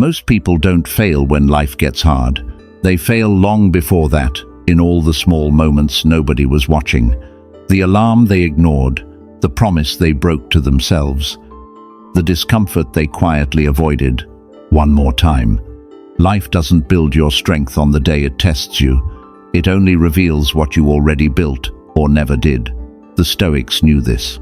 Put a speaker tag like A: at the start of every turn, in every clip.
A: Most people don't fail when life gets hard. They fail long before that, in all the small moments nobody was watching. The alarm they ignored, the promise they broke to themselves, the discomfort they quietly avoided. One more time. Life doesn't build your strength on the day it tests you. It only reveals what you already built or never did. The Stoics knew this.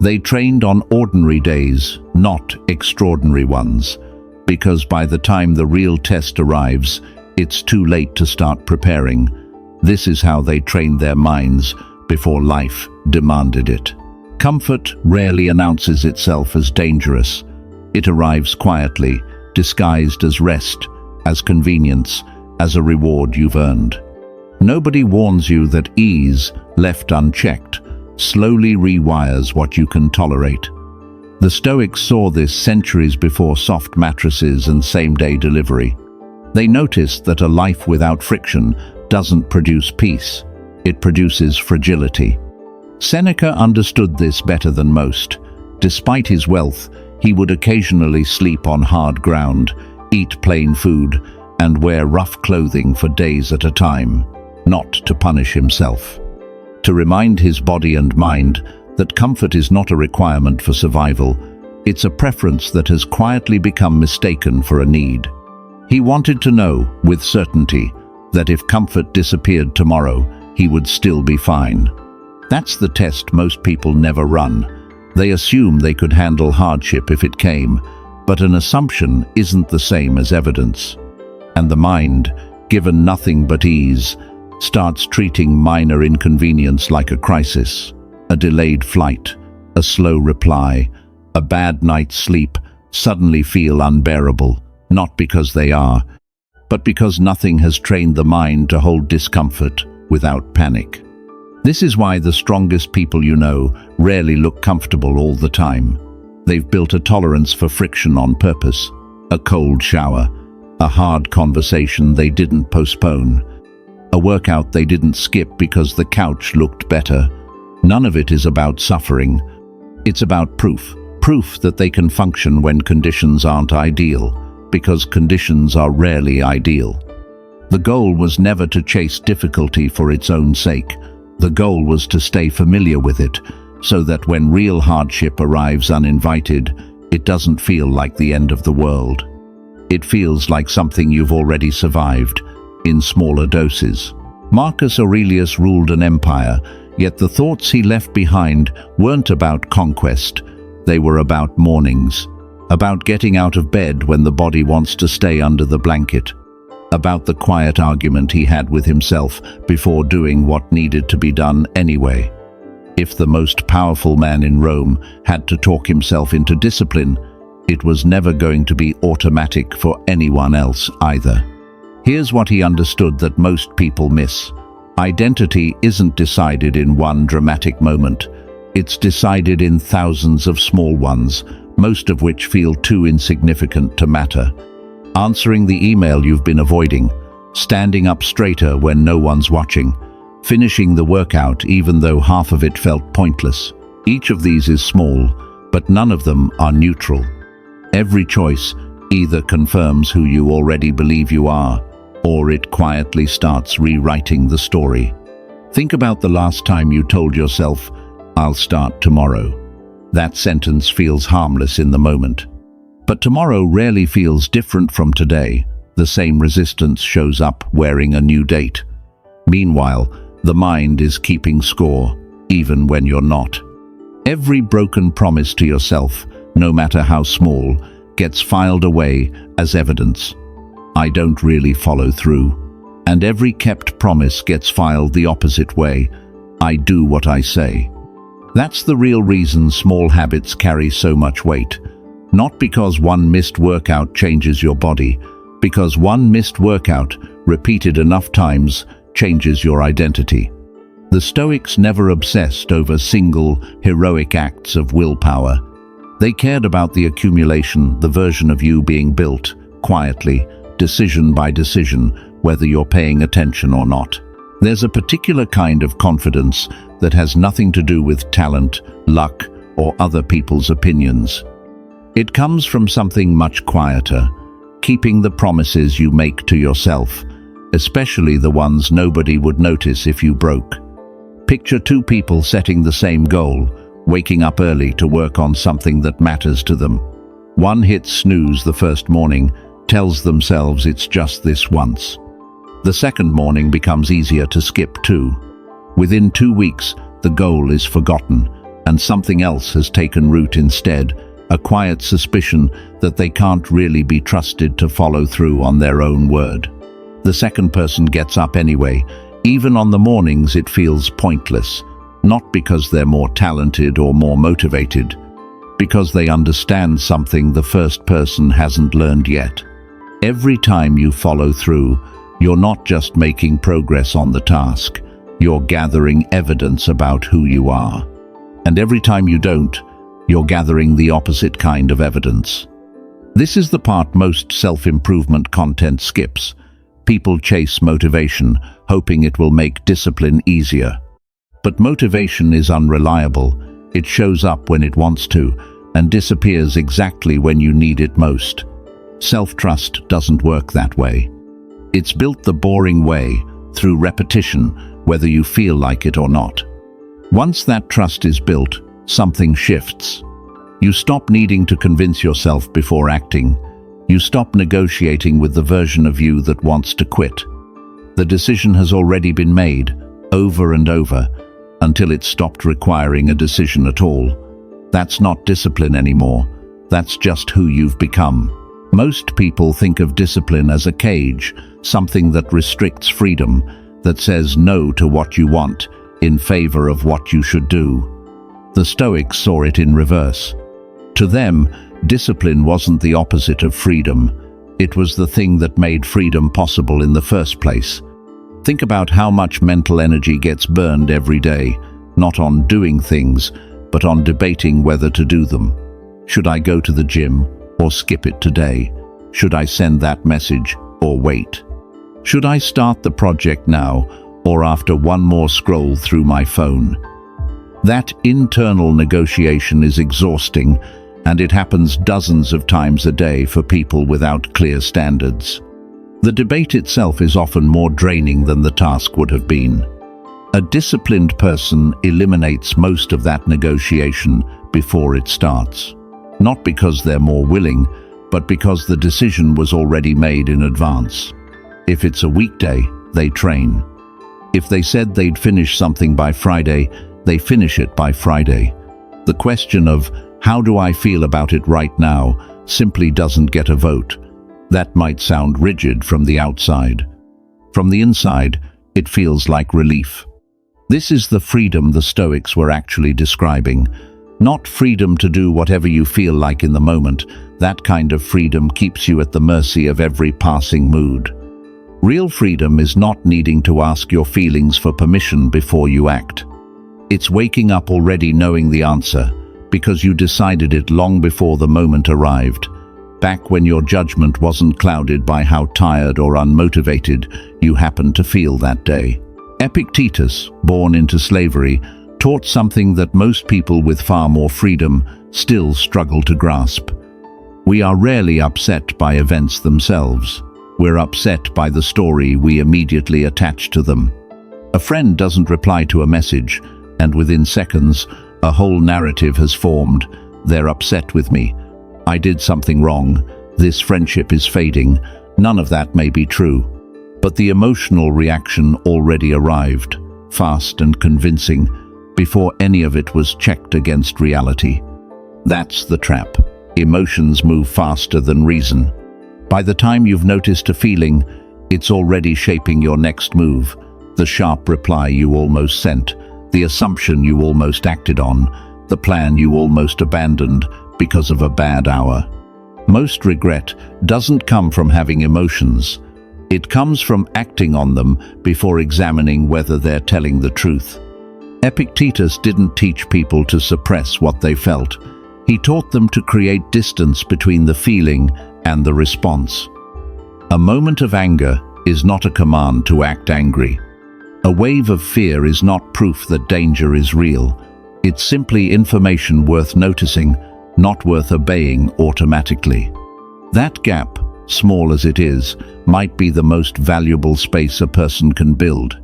A: They trained on ordinary days, not extraordinary ones, because by the time the real test arrives, it's too late to start preparing. This is how they trained their minds before life demanded it. Comfort rarely announces itself as dangerous. It arrives quietly, disguised as rest, as convenience, as a reward you've earned. Nobody warns you that ease, left unchecked, slowly rewires what you can tolerate. The Stoics saw this centuries before soft mattresses and same-day delivery. They noticed that a life without friction doesn't produce peace. It produces fragility. Seneca understood this better than most. Despite his wealth, he would occasionally sleep on hard ground, eat plain food, and wear rough clothing for days at a time, not to punish himself. To remind his body and mind that comfort is not a requirement for survival, it's a preference that has quietly become mistaken for a need. He wanted to know, with certainty, that if comfort disappeared tomorrow, he would still be fine. That's the test most people never run. They assume they could handle hardship if it came, but an assumption isn't the same as evidence. And the mind, given nothing but ease, starts treating minor inconvenience like a crisis. A delayed flight, a slow reply, a bad night's sleep suddenly feel unbearable, not because they are, but because nothing has trained the mind to hold discomfort without panic. This is why the strongest people you know rarely look comfortable all the time. They've built a tolerance for friction on purpose, a cold shower, a hard conversation they didn't postpone, a workout they didn't skip because the couch looked better. None of it is about suffering. It's about proof that they can function when conditions aren't ideal, because conditions are rarely ideal. The goal was never to chase difficulty for its own sake. The goal was to stay familiar with it, so that when real hardship arrives uninvited, it doesn't feel like the end of the world. It feels like something you've already survived, in smaller doses. Marcus Aurelius ruled an empire, yet the thoughts he left behind weren't about conquest. They were about mornings, about getting out of bed when the body wants to stay under the blanket, about the quiet argument he had with himself before doing what needed to be done anyway. If the most powerful man in Rome had to talk himself into discipline, it was never going to be automatic for anyone else either. Here's what he understood that most people miss. Identity isn't decided in one dramatic moment. It's decided in thousands of small ones, most of which feel too insignificant to matter. Answering the email you've been avoiding, standing up straighter when no one's watching, finishing the workout even though half of it felt pointless. Each of these is small, but none of them are neutral. Every choice either confirms who you already believe you are, or it quietly starts rewriting the story. Think about the last time you told yourself, "I'll start tomorrow." That sentence feels harmless in the moment. But tomorrow rarely feels different from today. The same resistance shows up wearing a new date. Meanwhile, the mind is keeping score, even when you're not. Every broken promise to yourself, no matter how small, gets filed away as evidence. I don't really follow through. And every kept promise gets filed the opposite way. I do what I say. That's the real reason small habits carry so much weight. Not because one missed workout changes your body, because one missed workout, repeated enough times, changes your identity. The Stoics never obsessed over single, heroic acts of willpower. They cared about the accumulation, the version of you being built, quietly, decision by decision, whether you're paying attention or not. There's a particular kind of confidence that has nothing to do with talent, luck, or other people's opinions. It comes from something much quieter, keeping the promises you make to yourself, especially the ones nobody would notice if you broke. Picture two people setting the same goal, waking up early to work on something that matters to them. One hits snooze the first morning, tells themselves it's just this once. The second morning becomes easier to skip too. Within 2 weeks, the goal is forgotten, and something else has taken root instead, a quiet suspicion that they can't really be trusted to follow through on their own word. The second person gets up anyway. Even on the mornings it feels pointless, not because they're more talented or more motivated, because they understand something the first person hasn't learned yet. Every time you follow through, you're not just making progress on the task, you're gathering evidence about who you are. And every time you don't, you're gathering the opposite kind of evidence. This is the part most self-improvement content skips. People chase motivation, hoping it will make discipline easier. But motivation is unreliable. It shows up when it wants to, and disappears exactly when you need it most. Self-trust doesn't work that way. It's built the boring way, through repetition, whether you feel like it or not. Once that trust is built, something shifts. You stop needing to convince yourself before acting. You stop negotiating with the version of you that wants to quit. The decision has already been made, over and over, until it stopped requiring a decision at all. That's not discipline anymore. That's just who you've become. Most people think of discipline as a cage, something that restricts freedom, that says no to what you want in favor of what you should do. The Stoics saw it in reverse. To them, discipline wasn't the opposite of freedom. It was the thing that made freedom possible in the first place. Think about how much mental energy gets burned every day, not on doing things, but on debating whether to do them. Should I go to the gym or skip it today? Should I send that message or wait? Should I start the project now or after one more scroll through my phone? That internal negotiation is exhausting, and it happens dozens of times a day for people without clear standards. The debate itself is often more draining than the task would have been. A disciplined person eliminates most of that negotiation before it starts. Not because they're more willing, but because the decision was already made in advance. If it's a weekday, they train. If they said they'd finish something by Friday, they finish it by Friday. The question of, how do I feel about it right now, simply doesn't get a vote. That might sound rigid from the outside. From the inside, it feels like relief. This is the freedom the Stoics were actually describing. Not freedom to do whatever you feel like in the moment. That kind of freedom keeps you at the mercy of every passing mood. Real freedom is not needing to ask your feelings for permission before you act. It's waking up already knowing the answer, because you decided it long before the moment arrived, back when your judgment wasn't clouded by how tired or unmotivated you happened to feel that day. Epictetus, born into slavery, taught something that most people with far more freedom still struggle to grasp. We are rarely upset by events themselves. We're upset by the story we immediately attach to them. A friend doesn't reply to a message, and within seconds, a whole narrative has formed. They're upset with me. I did something wrong. This friendship is fading. None of that may be true. But the emotional reaction already arrived, fast and convincing, before any of it was checked against reality. That's the trap. Emotions move faster than reason. By the time you've noticed a feeling, it's already shaping your next move. The sharp reply you almost sent, the assumption you almost acted on, the plan you almost abandoned because of a bad hour. Most regret doesn't come from having emotions. It comes from acting on them before examining whether they're telling the truth. Epictetus didn't teach people to suppress what they felt. He taught them to create distance between the feeling and the response. A moment of anger is not a command to act angry. A wave of fear is not proof that danger is real. It's simply information worth noticing, not worth obeying automatically. That gap, small as it is, might be the most valuable space a person can build.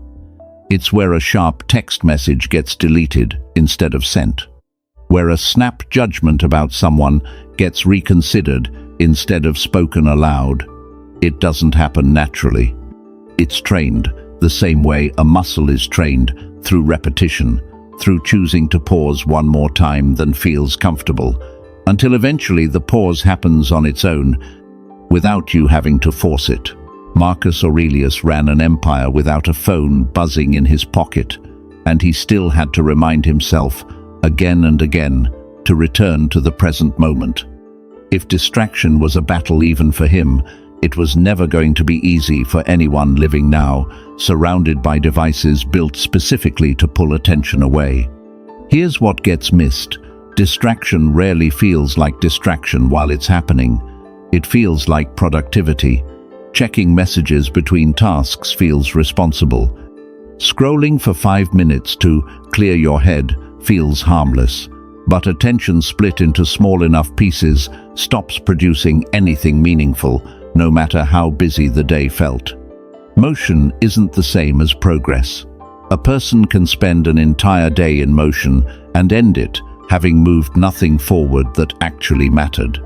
A: It's where a sharp text message gets deleted instead of sent, where a snap judgment about someone gets reconsidered instead of spoken aloud. It doesn't happen naturally. It's trained, the same way a muscle is trained, through repetition, through choosing to pause one more time than feels comfortable, until eventually the pause happens on its own, without you having to force it. Marcus Aurelius ran an empire without a phone buzzing in his pocket, and he still had to remind himself, again and again, to return to the present moment. If distraction was a battle even for him, it was never going to be easy for anyone living now, surrounded by devices built specifically to pull attention away. Here's what gets missed. Distraction rarely feels like distraction while it's happening. It feels like productivity. Checking messages between tasks feels responsible. Scrolling for 5 minutes to clear your head feels harmless. But attention split into small enough pieces stops producing anything meaningful, no matter how busy the day felt. Motion isn't the same as progress. A person can spend an entire day in motion and end it, having moved nothing forward that actually mattered.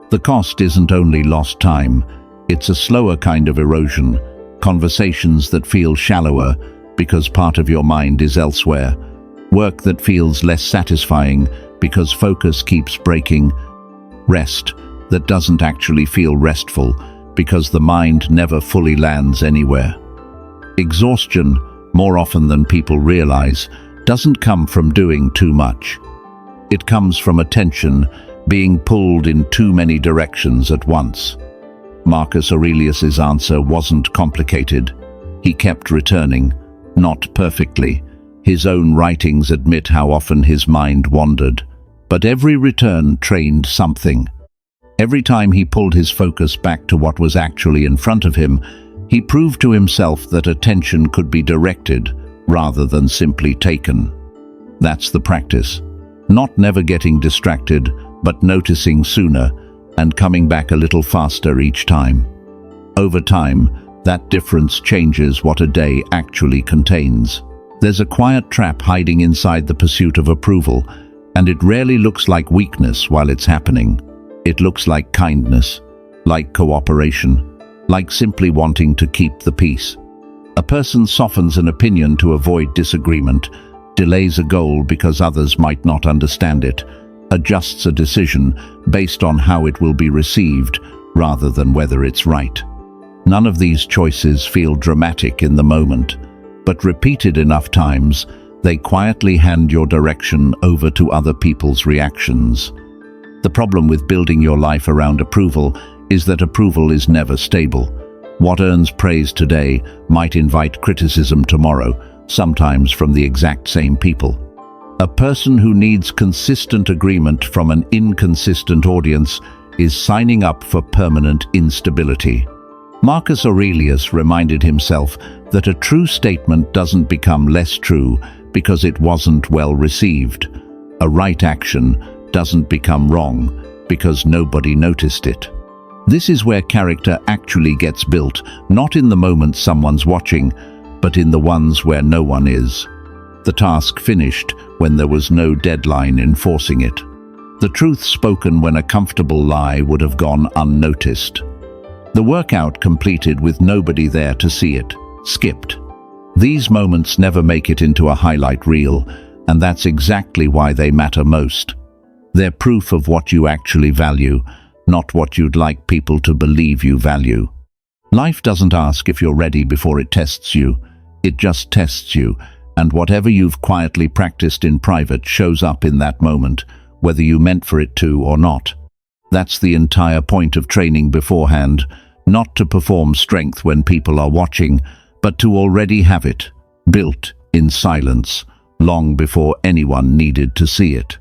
A: The cost isn't only lost time, it's a slower kind of erosion, conversations that feel shallower because part of your mind is elsewhere, work that feels less satisfying because focus keeps breaking, rest that doesn't actually feel restful because the mind never fully lands anywhere. Exhaustion, more often than people realize, doesn't come from doing too much. It comes from attention being pulled in too many directions at once. Marcus Aurelius's answer wasn't complicated. He kept returning, not perfectly. His own writings admit how often his mind wandered. But every return trained something. Every time he pulled his focus back to what was actually in front of him, he proved to himself that attention could be directed rather than simply taken. That's the practice. Not never getting distracted, but noticing sooner and coming back a little faster each time. Over time, that difference changes what a day actually contains. There's a quiet trap hiding inside the pursuit of approval, and it rarely looks like weakness while it's happening. It looks like kindness, like cooperation, like simply wanting to keep the peace. A person softens an opinion to avoid disagreement, delays a goal because others might not understand it, adjusts a decision based on how it will be received rather than whether it's right. None of these choices feel dramatic in the moment, but repeated enough times, they quietly hand your direction over to other people's reactions. The problem with building your life around approval is that approval is never stable. What earns praise today might invite criticism tomorrow, sometimes from the exact same people. A person who needs consistent agreement from an inconsistent audience is signing up for permanent instability. Marcus Aurelius reminded himself that a true statement doesn't become less true because it wasn't well received. A right action doesn't become wrong because nobody noticed it. This is where character actually gets built, not in the moment someone's watching, but in the ones where no one is. The task finished when there was no deadline enforcing it. The truth spoken when a comfortable lie would have gone unnoticed. The workout completed with nobody there to see it, skipped. These moments never make it into a highlight reel, and that's exactly why they matter most. They're proof of what you actually value, not what you'd like people to believe you value. Life doesn't ask if you're ready before it tests you. It just tests you, and whatever you've quietly practiced in private shows up in that moment, whether you meant for it to or not. That's the entire point of training beforehand, not to perform strength when people are watching, but to already have it, built in silence, long before anyone needed to see it.